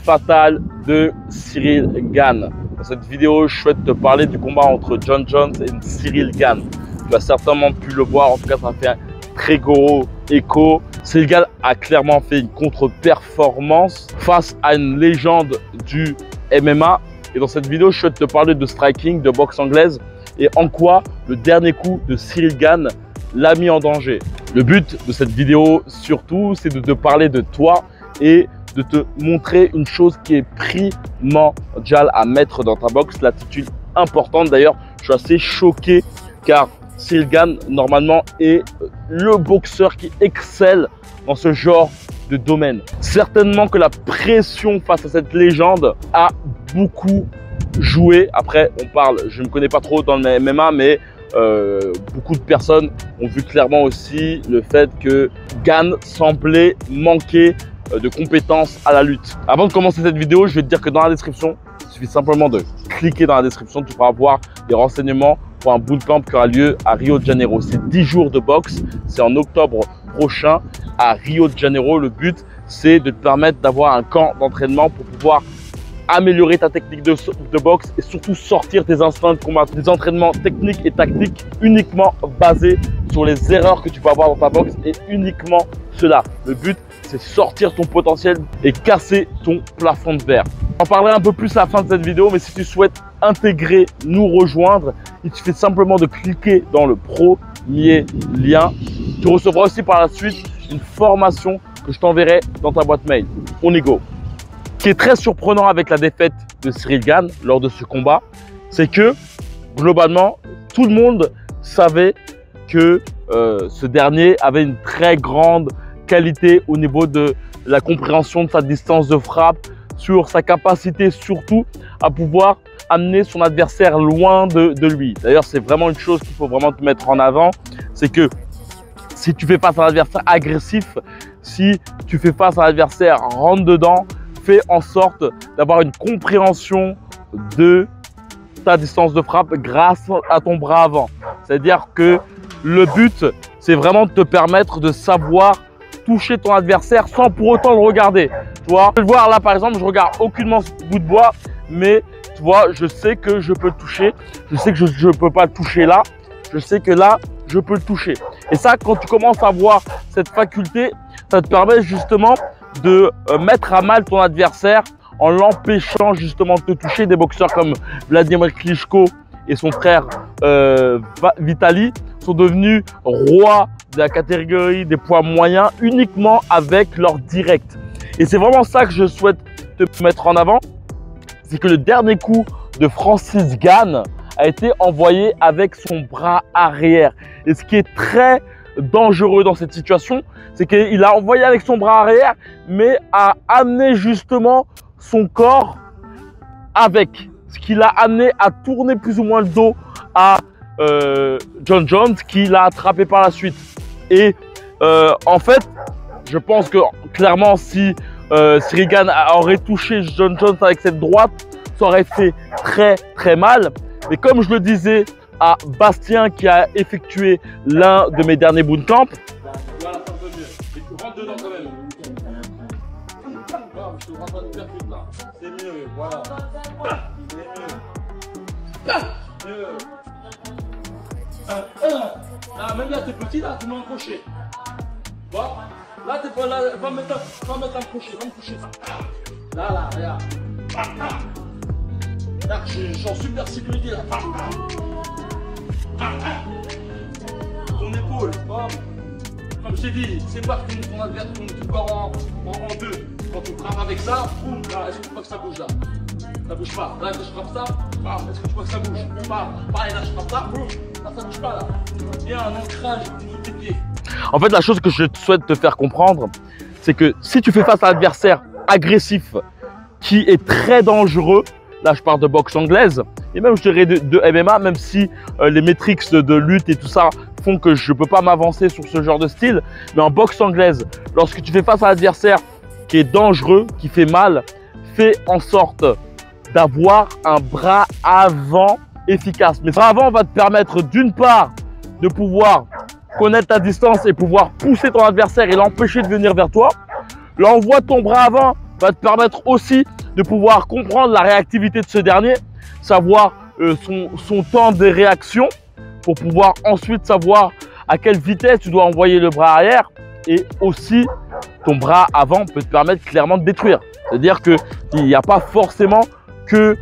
fatale de Ciryl Gane. Dans cette vidéo, je souhaite te parler du combat entre Jon Jones et Ciryl Gane. Tu as certainement pu le voir, en tout cas ça a fait un très gros écho. Ciryl Gane a clairement fait une contre-performance face à une légende du MMA. Et dans cette vidéo, je souhaite te parler de striking, de boxe anglaise et en quoi le dernier coup de Ciryl Gane l'a mis en danger. Le but de cette vidéo surtout, c'est de te parler de toi et de te montrer une chose qui est primordiale à mettre dans ta boxe, l'attitude importante. D'ailleurs, je suis assez choqué car Ciryl Gane, normalement, est le boxeur qui excelle dans ce genre de domaine. Certainement que la pression face à cette légende a beaucoup joué. Après, on parle, je ne me connais pas trop dans le MMA, mais beaucoup de personnes ont vu clairement aussi le fait que Gane semblait manquer de compétences à la lutte. Avant de commencer cette vidéo, je vais te dire que dans la description, il suffit simplement de cliquer dans la description, tu pourras avoir des renseignements pour un bootcamp qui aura lieu à Rio de Janeiro. C'est 10 jours de boxe, c'est en octobre prochain à Rio de Janeiro. Le but, c'est de te permettre d'avoir un camp d'entraînement pour pouvoir améliorer ta technique de boxe et surtout sortir tes instincts de combat. Des entraînements techniques et tactiques uniquement basés sur les erreurs que tu peux avoir dans ta boxe et uniquement cela. Le but, c'est sortir ton potentiel et casser ton plafond de verre. J'en parlerai un peu plus à la fin de cette vidéo, mais si tu souhaites intégrer, nous rejoindre, il suffit simplement de cliquer dans le premier lien. Tu recevras aussi par la suite une formation que je t'enverrai dans ta boîte mail. On y go. Ce qui est très surprenant avec la défaite de Ciryl Gane lors de ce combat, c'est que globalement, tout le monde savait que ce dernier avait une très grande qualité au niveau de la compréhension de sa distance de frappe, sur sa capacité surtout à pouvoir amener son adversaire loin de lui. D'ailleurs, c'est vraiment une chose qu'il faut vraiment te mettre en avant, c'est que si tu fais face à un adversaire agressif, si tu fais face à un adversaire rentre dedans, fais en sorte d'avoir une compréhension de ta distance de frappe grâce à ton bras avant. C'est-à-dire que le but, c'est vraiment de te permettre de savoir toucher ton adversaire sans pour autant le regarder. Tu vois, je peux le voir là par exemple, je regarde aucunement ce bout de bois, mais tu vois, je sais que je peux le toucher. Je sais que je ne peux pas le toucher là. Je sais que là, je peux le toucher. Et ça, quand tu commences à avoir cette faculté, ça te permet justement de mettre à mal ton adversaire en l'empêchant justement de te toucher. Des boxeurs comme Vladimir Klitschko et son frère Vitali sont devenus rois de la catégorie des poids moyens uniquement avec leur direct. Et c'est vraiment ça que je souhaite te mettre en avant, c'est que le dernier coup de Ciryl Gane a été envoyé avec son bras arrière. Et ce qui est très dangereux dans cette situation, c'est qu'il a envoyé avec son bras arrière, mais a amené justement son corps avec. Ce qui l'a amené à tourner plus ou moins le dos à Jon Jones, qui l'a attrapé par la suite. Et en fait, je pense que clairement, si Ciryl Gane aurait touché Jon Jones avec cette droite, ça aurait fait très très mal. Mais comme je le disais à Bastien qui a effectué l'un de mes derniers bootcamps, voilà, ça peut mieux. Et tu rentres dedans quand même. Non, je suis en train de faire tout là. C'est mieux, voilà. C'est mieux. Mieux. Là, même là, t'es petit, là, tu mets un crochet. Bon, là, t'es pas là, va mettre un crochet, va me coucher ça. Là, regarde. Là, je suis en super sécurité là. Ton épaule, hop. Comme je t'ai dit, c'est pas que ton adversaire, tu pars en deux. Quand tu frappes avec ça, boum, là, est-ce que tu crois que ça bouge là? Ça bouge pas. Là, je frappe ça, est-ce que tu crois que ça bouge? Pas. Pareil, là, je frappe ça, boum, là, ça bouge pas là. Il y a un ancrage au niveau de tes pieds. En fait, la chose que je souhaite te faire comprendre, c'est que si tu fais face à un adversaire agressif qui est très dangereux, là je parle de boxe anglaise et même je dirais de MMA, même si les métriques de lutte et tout ça font que je ne peux pas m'avancer sur ce genre de style, mais en boxe anglaise, lorsque tu fais face à un adversaire qui est dangereux, qui fait mal, fais en sorte d'avoir un bras avant efficace. Mais ce bras avant va te permettre d'une part de pouvoir connaître ta distance et pouvoir pousser ton adversaire et l'empêcher de venir vers toi. L'envoi de ton bras avant va te permettre aussi de pouvoir comprendre la réactivité de ce dernier, savoir son temps de réaction pour pouvoir ensuite savoir à quelle vitesse tu dois envoyer le bras arrière, et aussi ton bras avant peut te permettre clairement de détruire. C'est-à-dire qu'il n'y a pas forcément que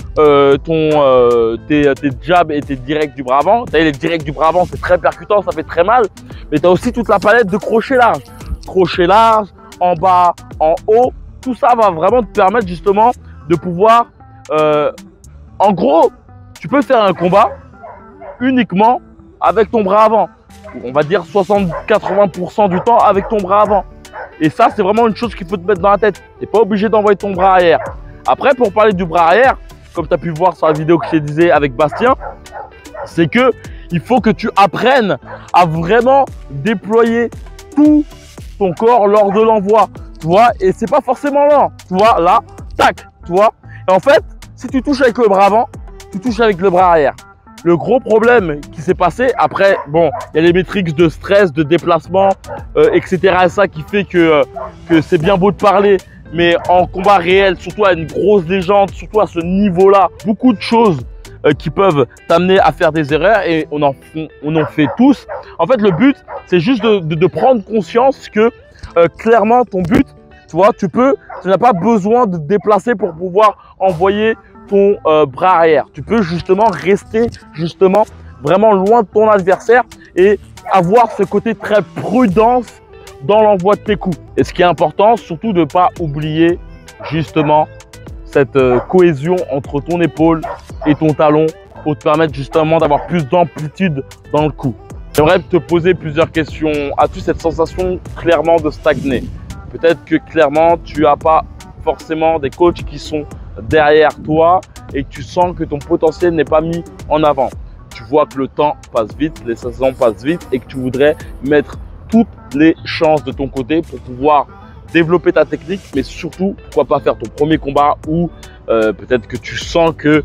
tes jabs et tes directs du bras avant. Les directs du bras avant, c'est très percutant, ça fait très mal, mais tu as aussi toute la palette de crochets larges. Crochet large, en bas, en haut, tout ça va vraiment te permettre justement de pouvoir… en gros, tu peux faire un combat uniquement avec ton bras avant. On va dire 60-80% du temps avec ton bras avant. Et ça, c'est vraiment une chose qu'il faut te mettre dans la tête. Tu n'es pas obligé d'envoyer ton bras arrière. Après, pour parler du bras arrière, comme tu as pu voir sur la vidéo que je te disais avec Bastien, c'est que il faut que tu apprennes à vraiment déployer tout ton corps lors de l'envoi. Tu vois, et c'est pas forcément lent. Tu vois, là, tac, tu vois. Et en fait, si tu touches avec le bras avant, tu touches avec le bras arrière. Le gros problème qui s'est passé, après, bon, il y a les métriques de stress, de déplacement, etc. Et ça qui fait que c'est bien beau de parler, mais en combat réel, surtout à une grosse légende, surtout à ce niveau-là, beaucoup de choses qui peuvent t'amener à faire des erreurs, et on en fait tous. En fait, le but, c'est juste de prendre conscience que clairement, ton but, tu vois, tu n'as pas besoin de te déplacer pour pouvoir envoyer ton bras arrière. Tu peux justement rester vraiment loin de ton adversaire et avoir ce côté très prudence dans l'envoi de tes coups. Et ce qui est important, surtout de ne pas oublier justement cette cohésion entre ton épaule et ton talon pour te permettre justement d'avoir plus d'amplitude dans le coup. J'aimerais te poser plusieurs questions. As-tu cette sensation clairement de stagner? Peut-être que clairement tu n'as pas forcément des coachs qui sont derrière toi et que tu sens que ton potentiel n'est pas mis en avant. Tu vois que le temps passe vite, les saisons passent vite et que tu voudrais mettre toutes les chances de ton côté pour pouvoir développer ta technique, mais surtout, pourquoi pas faire ton premier combat où peut-être que tu sens que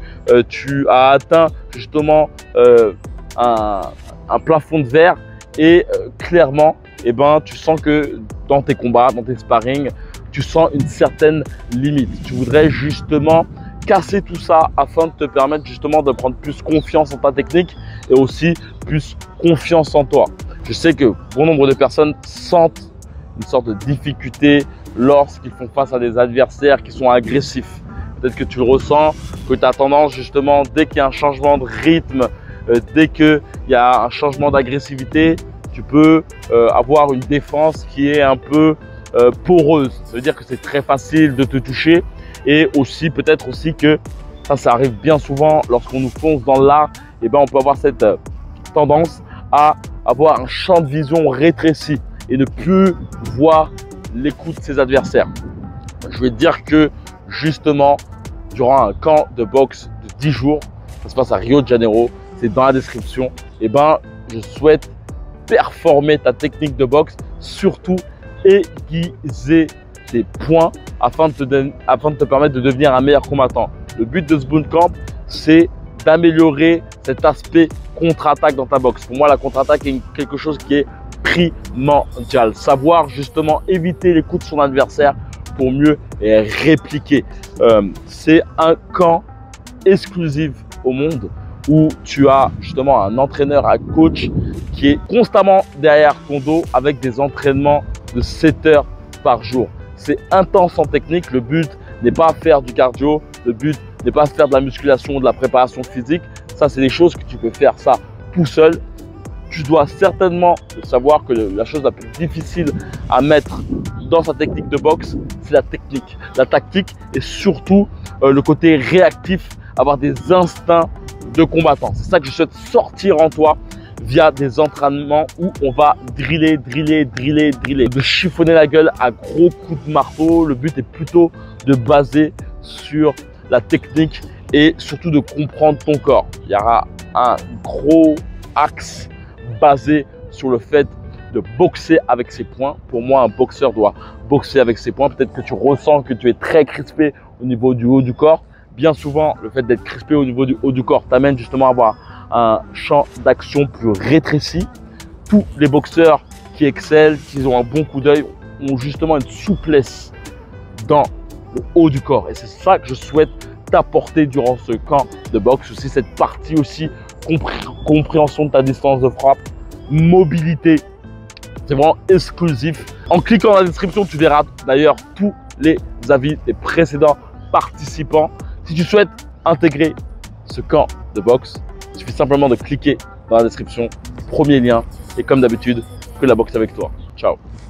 tu as atteint justement un plafond de verre et clairement, eh ben, tu sens que dans tes combats, dans tes sparring, tu sens une certaine limite. Tu voudrais justement casser tout ça afin de te permettre justement de prendre plus confiance en ta technique et aussi plus confiance en toi. Je sais que bon nombre de personnes sentent une sorte de difficulté lorsqu'ils font face à des adversaires qui sont agressifs. Peut-être que tu le ressens, que tu as tendance justement, dès qu'il y a un changement de rythme, dès qu'il y a un changement d'agressivité, tu peux avoir une défense qui est un peu poreuse. Ça veut dire que c'est très facile de te toucher, et aussi peut-être aussi que ça arrive bien souvent lorsqu'on nous fonce dans l'art, et ben on peut avoir cette tendance à avoir un champ de vision rétréci et ne plus voir les coups de ses adversaires. Je vais te dire que justement durant un camp de boxe de 10 jours, ça se passe à Rio de Janeiro, c'est dans la description, et ben je souhaite performer ta technique de boxe, surtout aiguiser tes points afin de te permettre de devenir un meilleur combattant. Le but de ce bootcamp, c'est d'améliorer cet aspect contre-attaque dans ta boxe. Pour moi, la contre-attaque est quelque chose qui est primordial. Savoir justement éviter les coups de son adversaire pour mieux répliquer. C'est un camp exclusif au monde où tu as justement un entraîneur, un coach qui est constamment derrière ton dos avec des entraînements de 7 heures par jour. C'est intense en technique. Le but n'est pas à faire du cardio, le but n'est pas à faire de la musculation, de la préparation physique. Ça, c'est des choses que tu peux faire ça tout seul. Tu dois certainement savoir que la chose la plus difficile à mettre dans sa technique de boxe, c'est la technique, la tactique et surtout le côté réactif, avoir des instincts de combattant. C'est ça que je souhaite sortir en toi via des entraînements où on va driller, de chiffonner la gueule à gros coups de marteau. Le but est plutôt de baser sur la technique et surtout de comprendre ton corps. Il y aura un gros axe basé sur le fait de boxer avec ses poings. Pour moi, un boxeur doit boxer avec ses poings. Peut-être que tu ressens que tu es très crispé au niveau du haut du corps. Bien souvent, le fait d'être crispé au niveau du haut du corps t'amène justement à avoir un champ d'action plus rétréci. Tous les boxeurs qui excellent, qui ont un bon coup d'œil, ont justement une souplesse dans le haut du corps. Et c'est ça que je souhaite t'apporter durant ce camp de boxe. Aussi cette partie aussi compréhension de ta distance de frappe, mobilité. C'est vraiment exclusif. En cliquant dans la description, tu verras d'ailleurs tous les avis des précédents participants. Si tu souhaites intégrer ce camp de boxe, il suffit simplement de cliquer dans la description, premier lien. Et comme d'habitude, que la boxe avec toi. Ciao.